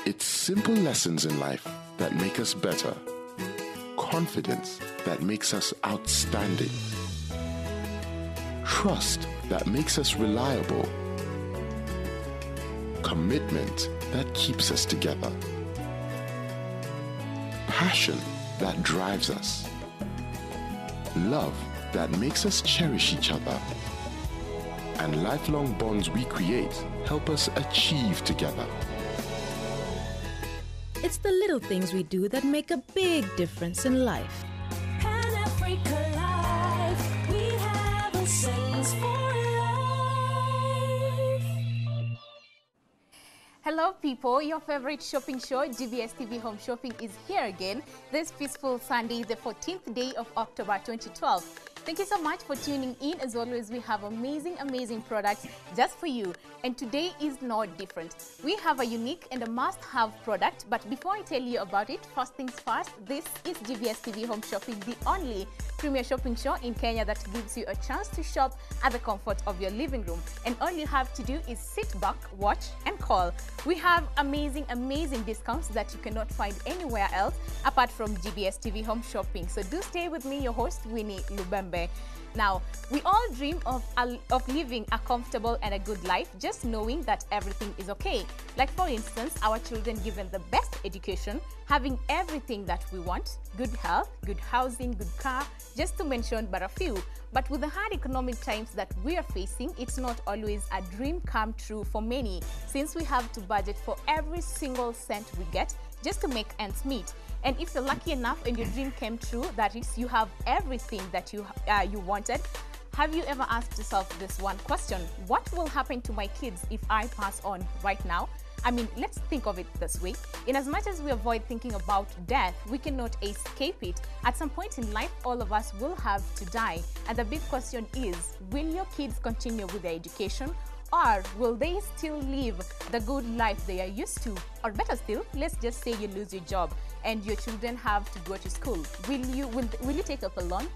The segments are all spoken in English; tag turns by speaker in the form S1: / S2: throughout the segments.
S1: It's simple lessons in life that make us better. Confidence that makes us outstanding. Trust that makes us reliable. Commitment that keeps us together. Passion that drives us. Love that makes us cherish each other. And lifelong bonds we create help us achieve together.
S2: It's the little things we do that make a big difference in life.
S3: Pan-Africa Life, we have a sense for life.
S4: Hello people, your favorite shopping show, GBS TV Home Shopping, is here again this peaceful Sunday, the 14th day of October 2012. Thank you so much for tuning in. As always, we have amazing products just for you. And today is no different. We have a unique and a must-have product. But before I tell you about it, first things first, this is GBS TV Home Shopping, the only premier shopping show in Kenya that gives you a chance to shop at the comfort of your living room. And all you have to do is sit back, watch, and call. We have amazing discounts that you cannot find anywhere else apart from GBS TV Home Shopping. So do stay with me, your host, Winnie Lubembe. Now, we all dream of living a comfortable and a good life, just knowing that everything is okay. Like for instance, our children given the best education, having everything that we want, good health, good housing, good car, just to mention but a few. But with the hard economic times that we are facing, it's not always a dream come true for many, since we have to budget for every single cent we get just to make ends meet. And if you're lucky enough and your dream came true, that is, you have everything that you wanted, have you ever asked yourself this one question? What will happen to my kids if I pass on right now? I mean, let's think of it this way. In as much as we avoid thinking about death, we cannot escape it. At some point in life, all of us will have to die. And the big question is, will your kids continue with their education? Or will they still live the good life they are used to? Or better still, let's just say you lose your job and your children have to go to school. Will you take up a loan?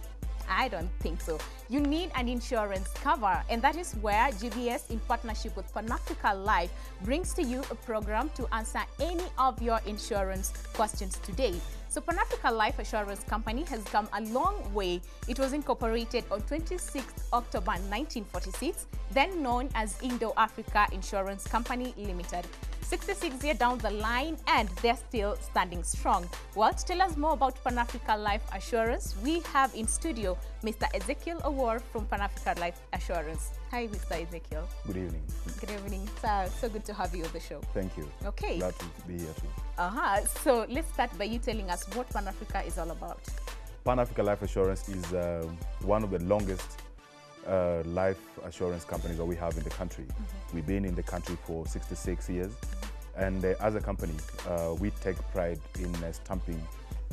S4: I don't think so. You need an insurance cover, and that is where GBS, in partnership with Pan-Africa Life, brings to you a program to answer any of your insurance questions today. So Pan-Africa Life Assurance Company has come a long way. It was incorporated on 26th October 1946, then known as Indo-Africa Insurance Company Limited. 66 years down the line, and they're still standing strong. Well, to tell us more about Pan-Africa Life Assurance, we have in studio Mr. Ezekiel Owuor from Pan-Africa Life Assurance. Hi, Mr. Ezekiel.
S5: Good evening.
S4: Good evening, sir. So good to have you on the show.
S5: Thank you.
S4: Okay.
S5: Glad to be here too.
S4: So let's start by you telling us what Pan-Africa is all about.
S5: Pan-Africa Life Assurance is one of the longest life assurance companies that we have in the country. We've been in the country for 66 years. And as a company, we take pride in stamping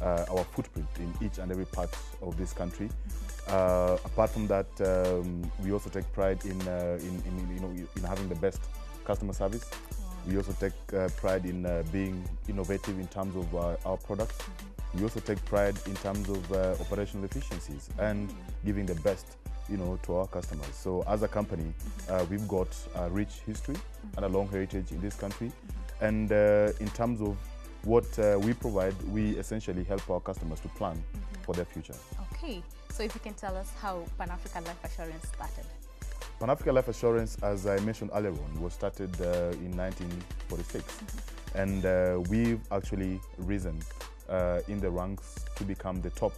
S5: our footprint in each and every part of this country. Apart from that, we also take pride in having the best customer service. We also take pride in being innovative in terms of our products. We also take pride in terms of operational efficiencies and giving the best to our customers. So as a company, we've got a rich history and a long heritage in this country. And in terms of what we provide, we essentially help our customers to plan for their future. Okay,
S4: so if you can tell us how Pan-Africa Life Assurance started.
S5: Pan-Africa Life Assurance, as I mentioned earlier on, was started in 1946. And we've actually risen in the ranks to become the top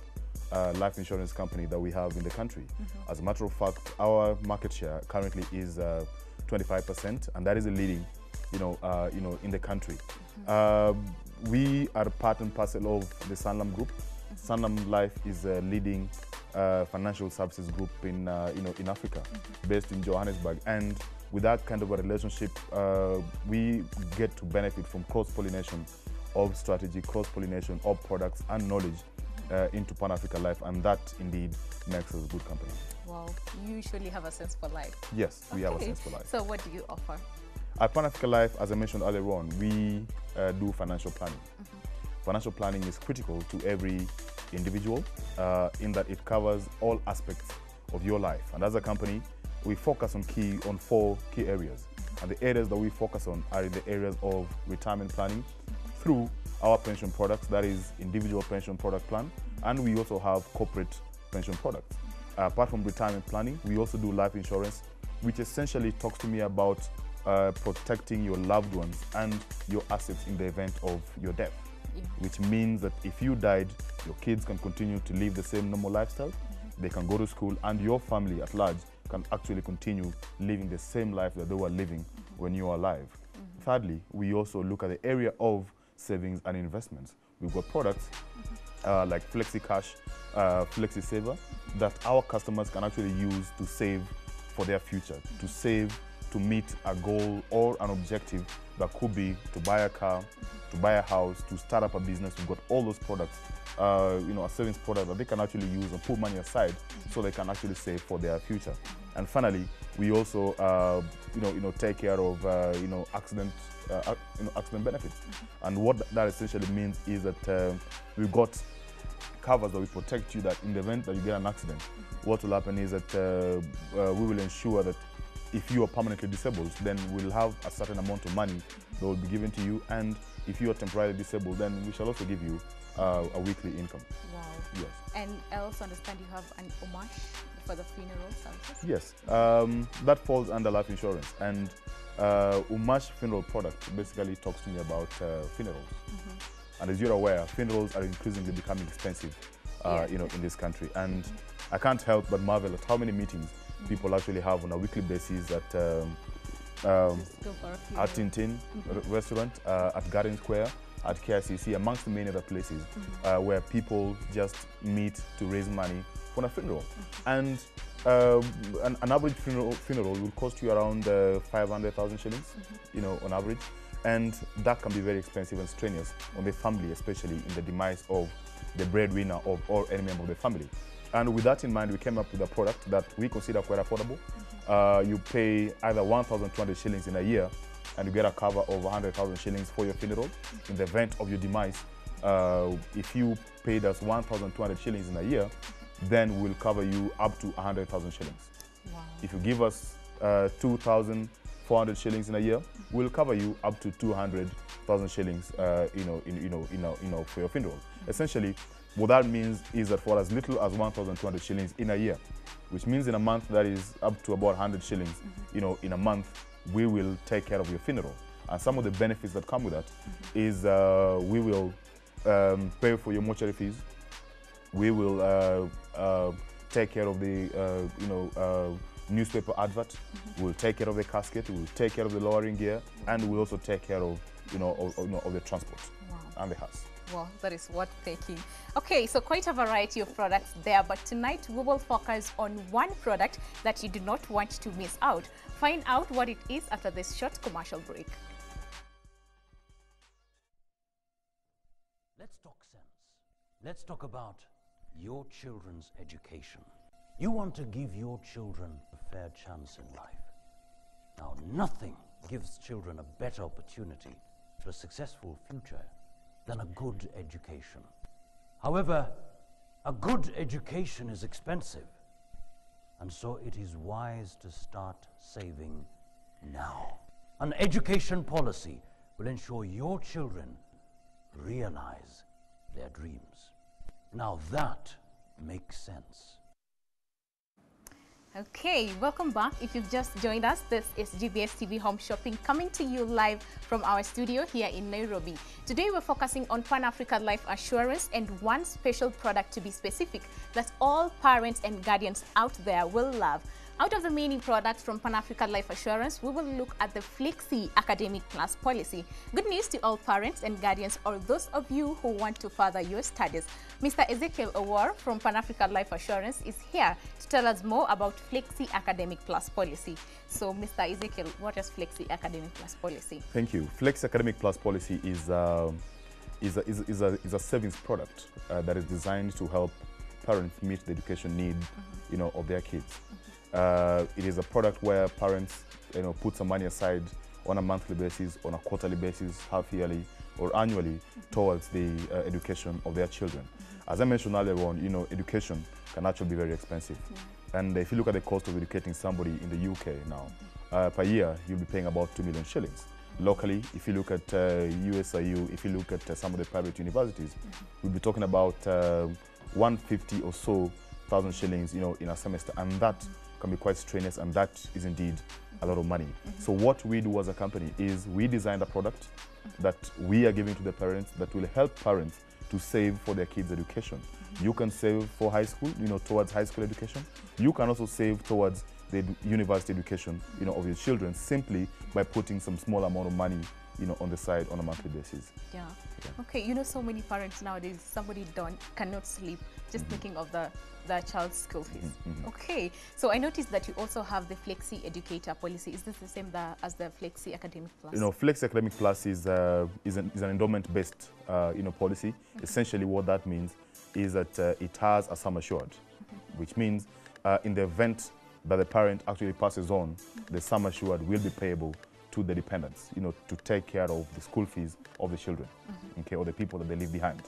S5: life insurance company that we have in the country. As a matter of fact, our market share currently is 25%, and that is the leading, in the country. We are part and parcel of the Sanlam Group. Sanlam Life is a leading financial services group in Africa, based in Johannesburg. And with that kind of a relationship, we get to benefit from cross-pollination of strategy, cross-pollination of products and knowledge into Pan-Africa Life, and that indeed makes us a good company.
S4: Wow, you usually have a sense for life.
S5: Yes, we have a sense for life.
S4: So what do you offer?
S5: At Pan-Africa Life, as I mentioned earlier on, we do financial planning. Financial planning is critical to every individual in that it covers all aspects of your life. And as a company, we focus on 4 key areas. And the areas that we focus on are in the areas of retirement planning through our pension products, that is individual pension product plan, and we also have corporate pension products. Apart from retirement planning, we also do life insurance, which essentially talks to me about protecting your loved ones and your assets in the event of your death. Which means that if you died, your kids can continue to live the same normal lifestyle, they can go to school, and your family at large can actually continue living the same life that they were living when you were alive. Thirdly, we also look at the area of savings and investments. We've got products like Flexi Cash, Flexi Saver, that our customers can actually use to save for their future, to save to meet a goal or an objective that could be to buy a car, to buy a house, to start up a business. We've got all those products, a savings product that they can actually use and put money aside so they can actually save for their future. And finally, we also, take care of, accident benefits. And what that essentially means is that we've got covers that will protect you, that in the event that you get an accident, what will happen is that we will ensure that if you are permanently disabled, then we'll have a certain amount of money that will be given to you. And if you are temporarily disabled, then we shall also give you a weekly income. Wow. Yes.
S4: And I also understand you have an homage for the funeral services?
S5: Yes. That falls under life insurance. And homage funeral product basically talks to me about funerals. And as you're aware, funerals are increasingly becoming expensive, in this country. And I can't help but marvel at how many meetings people actually have on a weekly basis at Tintin restaurant, at Garden Square, at KICC, amongst many other places where people just meet to raise money for a funeral. And an average funeral will cost you around 500,000 shillings, on average. And that can be very expensive and strenuous on the family, especially in the demise of the breadwinner or any member of the family. And with that in mind, we came up with a product that we consider quite affordable. You pay either 1,200 shillings in a year, and you get a cover of 100,000 shillings for your funeral. In the event of your demise, if you paid us 1,200 shillings in a year, then we'll cover you up to 100,000 shillings. Wow. If you give us 2,400 shillings in a year, we'll cover you up to 200,000 shillings, for your funeral. Essentially, what that means is that for as little as 1,200 shillings in a year, which means in a month that is up to about 100 shillings, in a month, we will take care of your funeral. And some of the benefits that come with that is we will pay for your mortuary fees. We will take care of the, newspaper advert. We'll take care of the casket. We'll take care of the lowering gear, and we'll also take care of, of the transport and the house.
S4: Well, that is worth taking. Okay, so quite a variety of products there, but tonight we will focus on one product that you do not want to miss out. Find out what it is after this short commercial break.
S6: Let's talk sense. Let's talk about your children's education. You want to give your children a fair chance in life. Now, nothing gives children a better opportunity for a successful future than a good education. However, a good education is expensive, and so it is wise to start saving now. An education policy will ensure your children realize their dreams. Now that makes sense.
S4: Okay, welcome back. If you've just joined us, this is GBS TV Home Shopping coming to you live from our studio here in Nairobi. Today we're focusing on Pan-African Life Assurance and one special product to be specific that all parents and guardians out there will love. Out of the many products from Pan-African Life Assurance, we will look at the Flexi Academic Plus policy. Good news to all parents and guardians or those of you who want to further your studies. Mr. Ezekiel Owuor from Pan-African Life Assurance is here to tell us more about Flexi Academic Plus policy. So, Mr. Ezekiel, what is Flexi Academic Plus policy?
S5: Thank you. Flexi Academic Plus policy is a savings product that is designed to help parents meet the education need, of their kids. It is a product where parents, put some money aside on a monthly basis, on a quarterly basis, half yearly, or annually towards the education of their children. As I mentioned earlier on, education can actually be very expensive. And if you look at the cost of educating somebody in the UK now, per year, you'll be paying about 2 million shillings. Locally, if you look at USIU, if you look at some of the private universities, we'll be talking about 150 or so thousand shillings, in a semester, and that can be quite strenuous, and that is indeed a lot of money. So what we do as a company is we design a product that we are giving to the parents that will help parents to save for their kids' education. You can save for high school, towards high school education. You can also save towards the university education, of your children, simply by putting some small amount of money, on the side on a monthly basis.
S4: Yeah. Okay, so many parents nowadays, somebody cannot sleep just thinking of the child's school fees. Okay, so I noticed that you also have the Flexi Educator policy. Is this the same as the Flexi Academic Plus?
S5: Flexi Academic Plus is an endowment-based, policy. Essentially, what that means is that it has a sum assured, which means in the event that the parent actually passes on, the sum assured will be payable to the dependents, to take care of the school fees of the children, okay, or the people that they leave behind,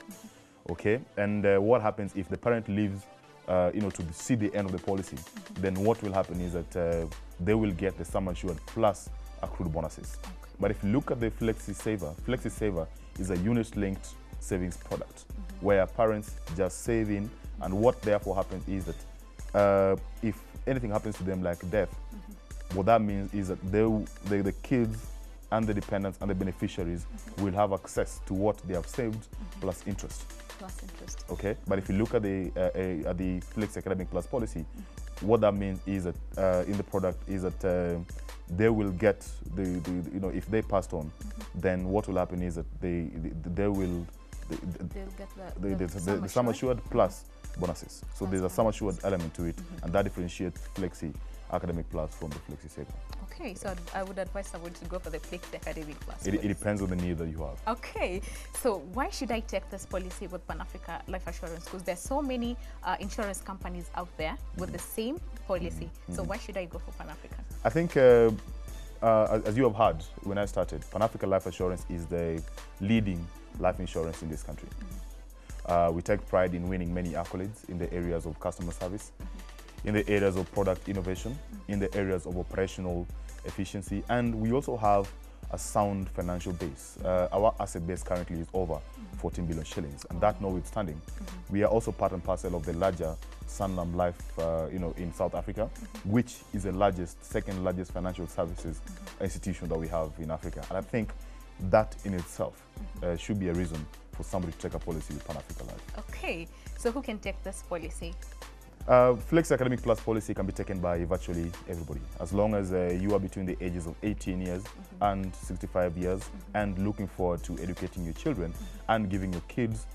S5: okay? And what happens if the parent leaves, to see the end of the policy, then what will happen is that they will get the sum assured plus accrued bonuses. Okay. But if you look at the Flexi Saver is a unit-linked savings product where parents just save in, and what therefore happens is that if anything happens to them like death, what that means is that the kids and the dependents and the beneficiaries will have access to what they have saved plus interest. Okay, but if you look at the Flexi Academic Plus policy, what that means is that in the product is that they will get if they passed on, then what will happen is that they'll get the sum assured plus bonuses. So there's a sum assured element to it, and that differentiates Flexi Academic Plus from the Flexi Saver.
S4: Okay, so I would advise someone to go for the Flexi Academic Plus.
S5: It depends on the need that you have.
S4: Okay, so why should I take this policy with Pan Africa Life Assurance? Because there's so many insurance companies out there with the same policy. So why should I go for Pan Africa?
S5: I think, as you have heard when I started, Pan Africa Life Assurance is the leading life insurance in this country. We take pride in winning many accolades in the areas of customer service, in the areas of product innovation, in the areas of operational efficiency, and we also have a sound financial base. Our asset base currently is over 14 billion shillings, and that notwithstanding, we are also part and parcel of the larger Sanlam Life, in South Africa, which is the second largest financial services institution that we have in Africa. And I think that in itself should be a reason for somebody to take a policy with Pan Africa Life.
S4: Okay, so who can take this policy?
S5: Flexi Academic Plus policy can be taken by virtually everybody, as long as you are between the ages of 18 years and 65 years and looking forward to educating your children and giving your kids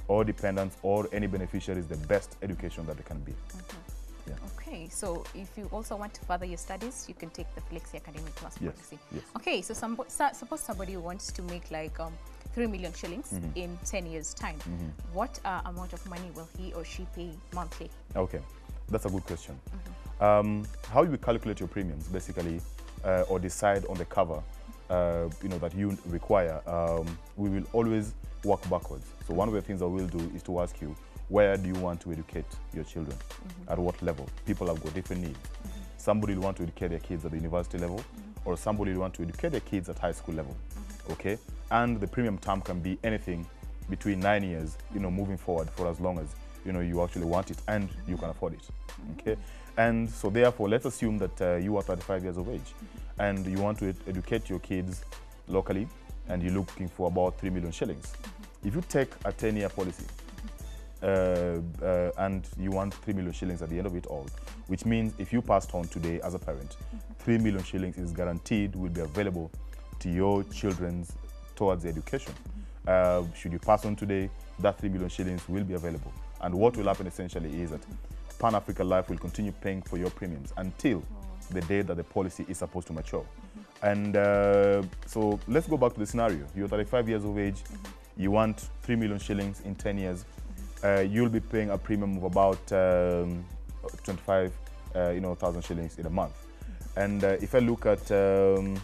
S5: or dependents or any beneficiaries the best education that they can be. Yeah.
S4: Okay, so if you also want to further your studies, you can take the Flexi Academic Plus policy.
S5: Yes.
S4: Okay, so suppose somebody wants to make like 3 million shillings in 10 years' time. What amount of money will he or she pay monthly?
S5: Okay, that's a good question. How you calculate your premiums, basically, or decide on the cover, that you require, we will always work backwards. So one of the things that we'll do is to ask you, where do you want to educate your children? At what level? People have got different needs. Somebody will want to educate their kids at the university level, or somebody will want to educate their kids at high school level. Okay? And the premium term can be anything between 9 years, moving forward for as long as, you actually want it and you can afford it. Okay? And so therefore, let's assume that you are 35 years of age and you want to educate your kids locally and you're looking for about 3 million shillings. If you take a 10-year policy, and you want 3 million shillings at the end of it all, which means if you passed on today as a parent, 3 million shillings is guaranteed will be available to your children's towards their education. Should you pass on today, that 3 million shillings will be available. And what will happen essentially is that Pan Africa Life will continue paying for your premiums until the day that the policy is supposed to mature. And so let's go back to the scenario. You're 35 years of age, you want 3 million shillings in 10 years, you'll be paying a premium of about 25,000 shillings in a month. And if I look at the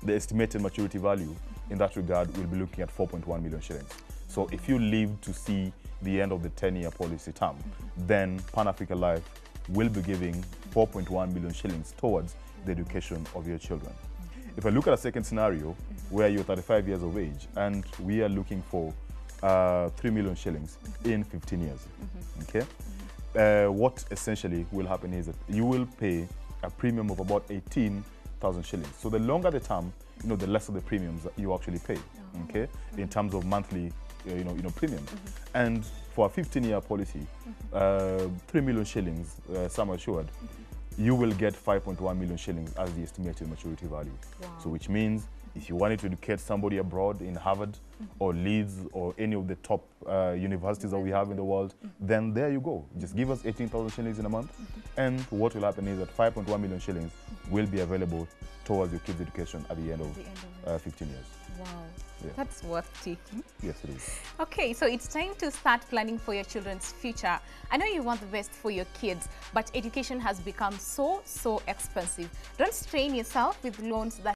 S5: estimated maturity value in that regard, we'll be looking at 4.1 million shillings. So if you live to see the end of the 10-year policy term, then Pan Africa Life will be giving 4.1 million shillings towards the education of your children. If I look at a second scenario where you're 35 years of age and we are looking for 3 million shillings in 15 years, okay? What essentially will happen is that you will pay a premium of about 18,000 shillings. So the longer the term, the less of the premiums that you actually pay, okay? In terms of monthly, premiums. And for a 15-year policy, 3 million shillings, sum assured, you will get 5.1 million shillings as the estimated maturity value.
S4: Wow.
S5: So which means if you wanted to educate somebody abroad in Harvard or Leeds or any of the top universities that we have in the world, then there you go. Just give us 18,000 shillings in a month, and what will happen is that 5.1 million shillings will be available towards your kids' education at the end of 15 years.
S4: Wow,
S5: Yeah.
S4: that's worth taking.
S5: Yes, it is.
S4: Okay, so it's time to start planning for your children's future. I know you want the best for your kids, but education has become so expensive. Don't strain yourself with loans that